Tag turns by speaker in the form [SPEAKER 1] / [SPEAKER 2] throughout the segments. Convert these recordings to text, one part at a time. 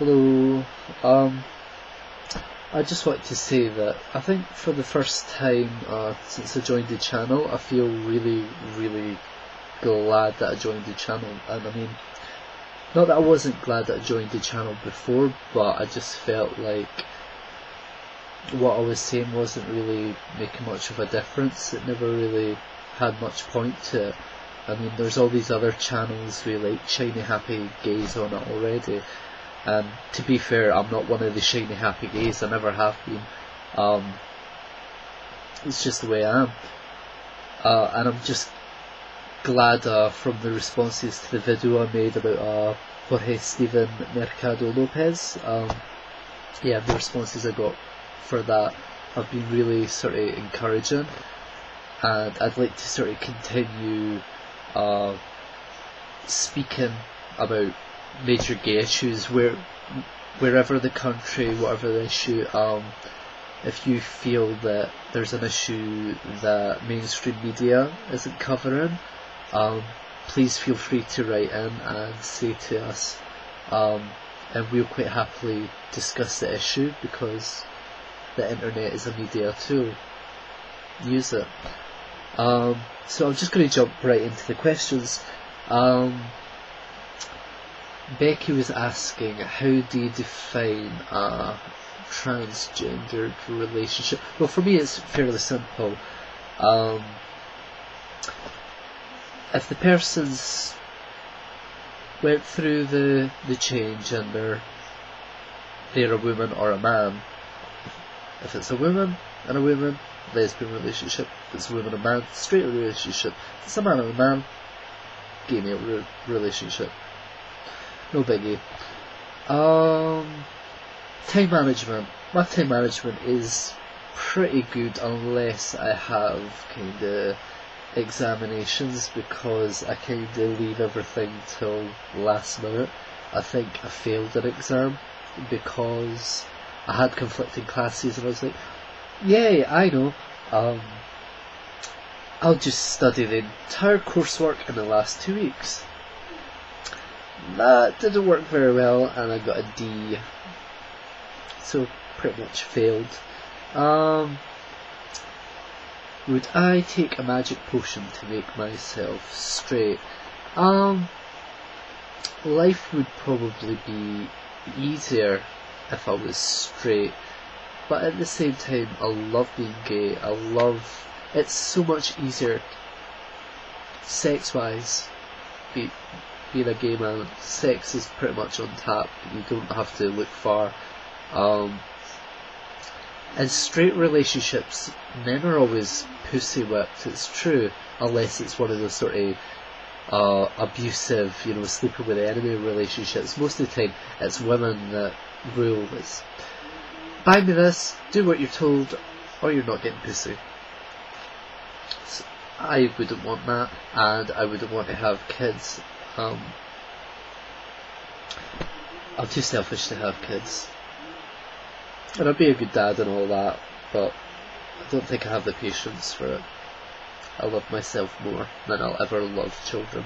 [SPEAKER 1] Hello. I just wanted to say that I think for the first time since I joined the channel, I feel really, really glad that I joined the channel. And I mean, not that I wasn't glad that I joined the channel before, but I just felt like what I was saying wasn't really making much of a difference. It never really had much point to it. I mean, there's all these other channels with like shiny happy gays on it already. And to be fair, I'm not one of the shiny happy gays, I never have been. It's just the way I am. And I'm just glad from the responses to the video I made about Jorge Steven Mercado Lopez. Yeah, the responses I got for that have been really sort of encouraging. And I'd like to sort of continue speaking about major gay issues wherever the country, whatever the issue. If you feel that there's an issue that mainstream media isn't covering, please feel free to write in and say to us, and we'll quite happily discuss the issue, because the internet is a media tool. Use it. So I'm just going to jump right into the questions. Becky was asking, how do you define a transgendered relationship? Well, for me it's fairly simple. If the person's went through the change and they're a woman or a man. If it's a woman and a woman, lesbian relationship. If it's a woman and a man, straight relationship. If it's a man and a man, gay male relationship. No biggie. Time management. My time management is pretty good unless I have kind of examinations, because I kind of leave everything till last minute. I think I failed an exam because I had conflicting classes and I was like, yay, I know. I'll just study the entire coursework in the last 2 weeks. That didn't work very well and I got a D. So pretty much failed. Would I take a magic potion to make myself straight? Life would probably be easier if I was straight, but at the same time I love being gay. It's so much easier sex wise being a gay man. Sex is pretty much on tap, you don't have to look far. In straight relationships, men are always pussy whipped, it's true, unless it's one of those sort of abusive, sleeping with the enemy relationships. Most of the time it's women that rule. It's buy me this, do what you're told, or you're not getting pussy. So I wouldn't want that, and I wouldn't want to have kids. I'm too selfish to have kids. And I'd be a good dad and all that, but I don't think I have the patience for it. I love myself more than I'll ever love children.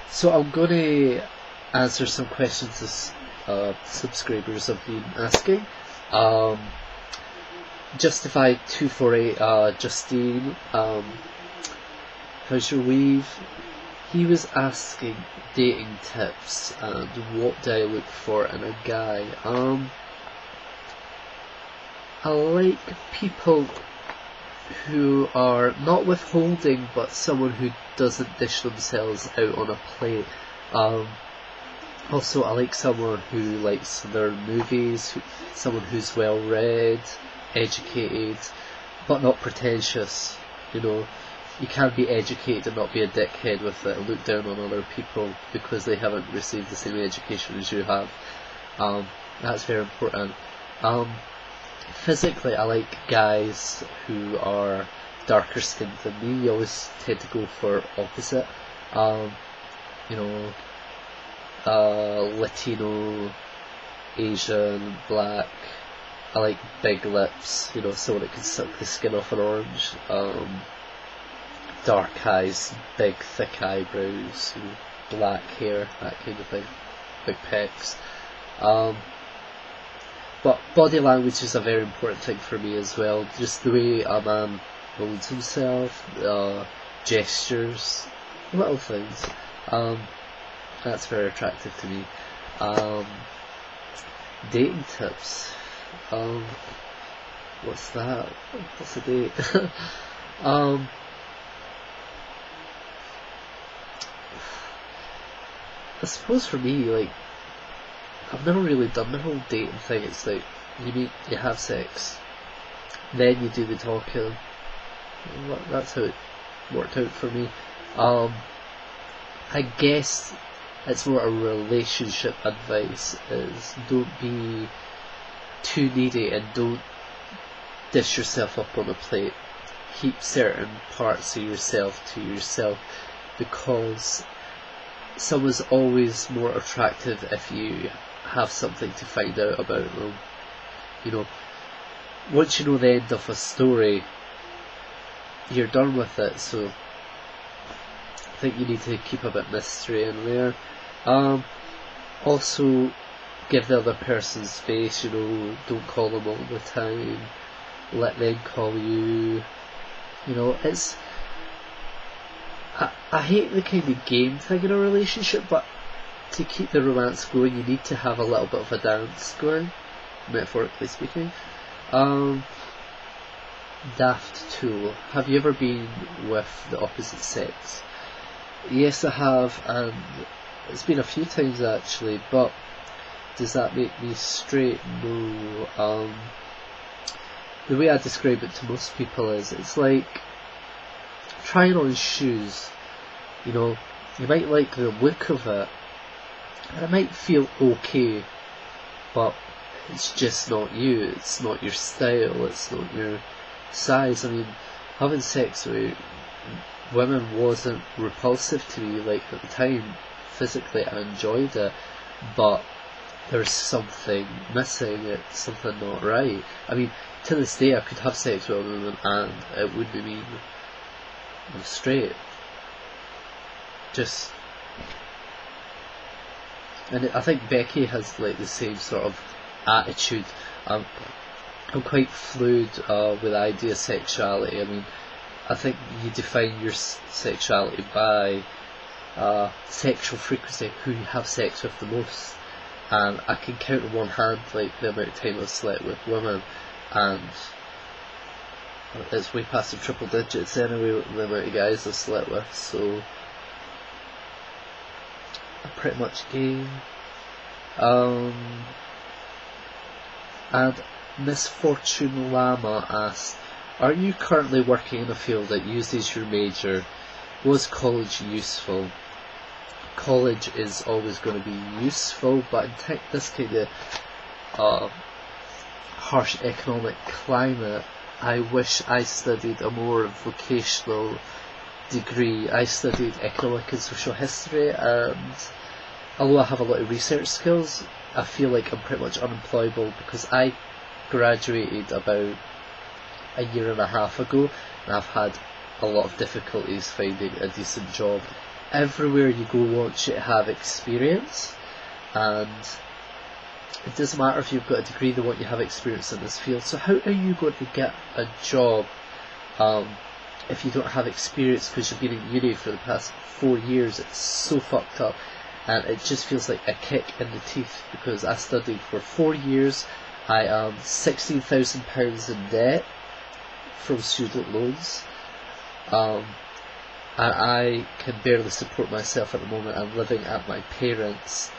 [SPEAKER 1] So I'm going to answer some questions that subscribers have been asking. Justified248, Justine, how's your weave? He was asking dating tips and what do I look for in a guy. I like people who are not withholding, but someone who doesn't dish themselves out on a plate. Also, I like someone who likes their movies, someone who's well read, educated, but not pretentious. You can't be educated and not be a dickhead with it and look down on other people because they haven't received the same education as you have. That's very important. Physically, I like guys who are darker skinned than me. You always tend to go for opposite. Latino, Asian, black. I like big lips, someone that can suck the skin off an orange. Dark eyes, big thick eyebrows, black hair, that kind of thing, big pecs. But body language is a very important thing for me as well. Just the way a man holds himself, gestures, little things. That's very attractive to me. Dating tips. What's that? What's a date? I suppose for me, like, I've never really done the whole dating thing. It's like, you meet, you have sex, then you do the talking. That's how it worked out for me. I guess it's more a relationship advice is don't be too needy and don't dish yourself up on a plate. Keep certain parts of yourself to yourself, because someone's always more attractive if you have something to find out about them. You know, once you know the end of a story, you're done with it, so I think you need to keep a bit mystery in there. Also, give the other person space, you know, don't call them all the time, let them call you. You know, it's, I hate the kind of game thing in a relationship, but to keep the romance going, you need to have a little bit of a dance going, metaphorically speaking. Daft tool. Have you ever been with the opposite sex? Yes, I have, and it's been a few times actually, but does that make me straight? No. The way I describe it to most people is, it's like trying on shoes. You know, you might like the look of it, and it might feel okay, but it's just not you, it's not your style, it's not your size. I mean, having sex with women wasn't repulsive to me, like, at the time. Physically I enjoyed it, but there's something missing, it's something not right. I mean, to this day I could have sex with a woman and it would be mean I'm straight. Just, and I think Becky has like the same sort of attitude. I'm quite fluid with the idea of sexuality. I mean, I think you define your sexuality by sexual frequency, who you have sex with the most. And I can count on one hand like the amount of time I've slept with women, and it's way past the triple digits anyway, the amount of guys I've slept with, so I'm pretty much game. And Misfortune Lama asked, are you currently working in a field that uses your major? Was college useful? College is always going to be useful, but in this kind of harsh economic climate, I wish I studied a more vocational degree. I studied economic and social history, and although I have a lot of research skills, I feel like I'm pretty much unemployable because I graduated about a year and a half ago, and I've had a lot of difficulties finding a decent job. Everywhere you go wants you to have experience, and it doesn't matter if you've got a degree, they want you to have experience in this field. So how are you going to get a job if you don't have experience because you've been in uni for the past 4 years? It's so fucked up, and it just feels like a kick in the teeth, because I studied for 4 years. I am £16,000 in debt from student loans, and I can barely support myself at the moment. I'm living at my parents',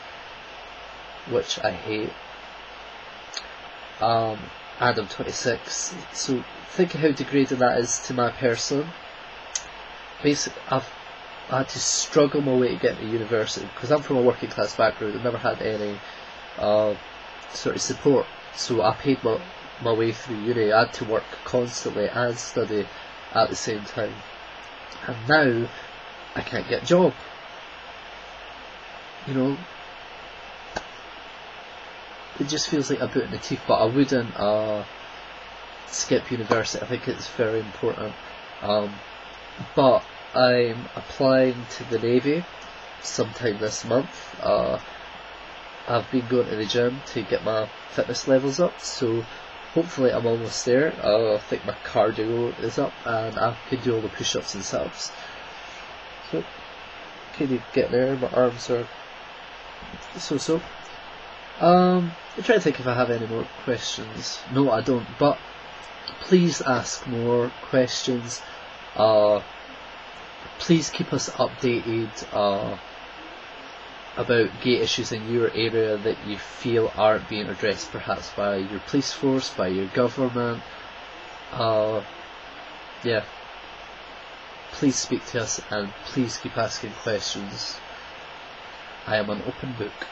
[SPEAKER 1] which I hate, and I'm 26, so think of how degrading that is to my person. Basically, I had to struggle my way to get to university, because I'm from a working class background. I've never had any sort of support, so I paid my way through uni. I had to work constantly and study at the same time, and now I can't get a job. You know, it just feels like a boot in the teeth, but I wouldn't skip university. I think it's very important. But I'm applying to the Navy, sometime this month. I've been going to the gym to get my fitness levels up, so hopefully I'm almost there. I think my cardio is up and I can do all the push-ups and sit-ups. So, kind of getting there, my arms are so. I'm trying to think if I have any more questions. No, I don't, but please ask more questions. Please keep us updated about gay issues in your area that you feel aren't being addressed, perhaps by your police force, by your government. Yeah. Please speak to us and please keep asking questions. I am an open book.